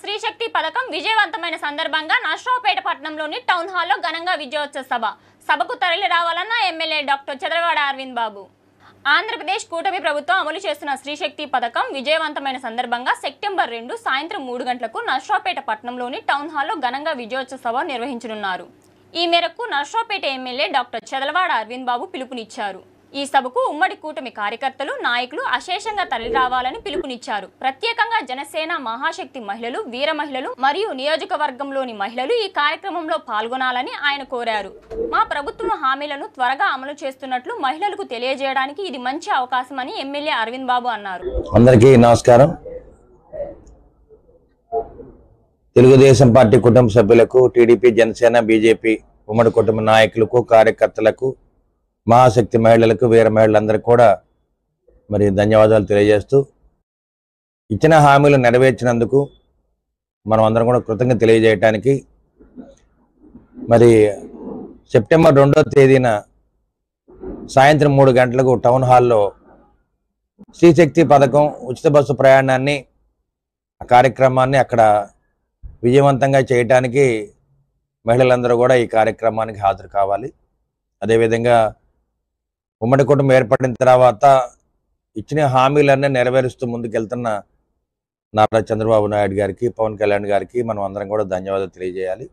శ్రీశక్తి పథకం విజయవంతమైన సందర్భంగా నర్సరావుపేట పట్టణంలోని టౌన్ హాల్లో ఘనంగా విజయోత్సవ సభకు తరలి రావాలన్న ఎమ్మెల్యే డాక్టర్ చంద్రవాడ అరవింద్ బాబు. ఆంధ్రప్రదేశ్ కూటమి ప్రభుత్వం అమలు చేస్తున్న శ్రీశక్తి పథకం విజయవంతమైన సందర్భంగా సెప్టెంబర్ 2 సాయంత్రం 3 గంటలకు నర్సరావుపేట పట్టణంలోని టౌన్ హాల్లో ఘనంగా విజయోత్సవ నిర్వహించనున్నారు. ఈ మేరకు నర్సరావుపేట ఎమ్మెల్యే డాక్టర్ చంద్రవాడ అరవింద్ బాబు పిలుపునిచ్చారు. ఈ సభకు ఉమ్మడి కూటమి కార్యకర్తలు నాయకులు అశేషంగా తరలి రావాలని పిలుపునిచ్చారు. ప్రత్యేకంగా జనసేన మహాశక్తి మహిళలు, వీర మహిళలు మరియు నియోజకవర్గంలోని మహిళలు ఈ కార్యక్రమంలో పాల్గొనాలని ఆయన కోరారు. మా ప్రభుత్వం హామీలను త్వరగా అమలు చేస్తున్నట్లు మహిళలకు తెలియజేయడానికి ఇది మంచి అవకాశమని ఎమ్మెల్యే అరవింద్ బాబు అన్నారు. అందరికీ నమస్కారం. తెలుగుదేశం పార్టీ కుటుంబ సభ్యులకు, టీడీపీ, జనసేన, బీజేపీ ఉమ్మడి కుటుంబ నాయకులకు, కార్యకర్తలకు, మహాశక్తి మహిళలకు, వీర మహిళలందరికీ కూడా మరి ధన్యవాదాలు తెలియజేస్తూ, ఇచ్చిన హామీలు నెరవేర్చినందుకు మనం అందరం కూడా కృతజ్ఞత తెలియజేయడానికి మరి సెప్టెంబర్ 2వ తేదీన సాయంత్రం 3 గంటలకు టౌన్ హాల్లో శ్రీశక్తి పథకం ఉచిత బస్సు ప్రయాణాన్ని ఆ కార్యక్రమాన్ని అక్కడ విజయవంతంగా చేయడానికి మహిళలందరూ కూడా ఈ కార్యక్రమానికి హాజరు కావాలి. అదేవిధంగా ఉమ్మడి కుటుంబం ఏర్పడిన తర్వాత ఇచ్చిన హామీలన్నీ నెరవేరుస్తూ ముందుకెళ్తున్న నారా చంద్రబాబు నాయుడు గారికి, పవన్ కళ్యాణ్ గారికి మనం అందరం కూడా ధన్యవాదాలు తెలియజేయాలి.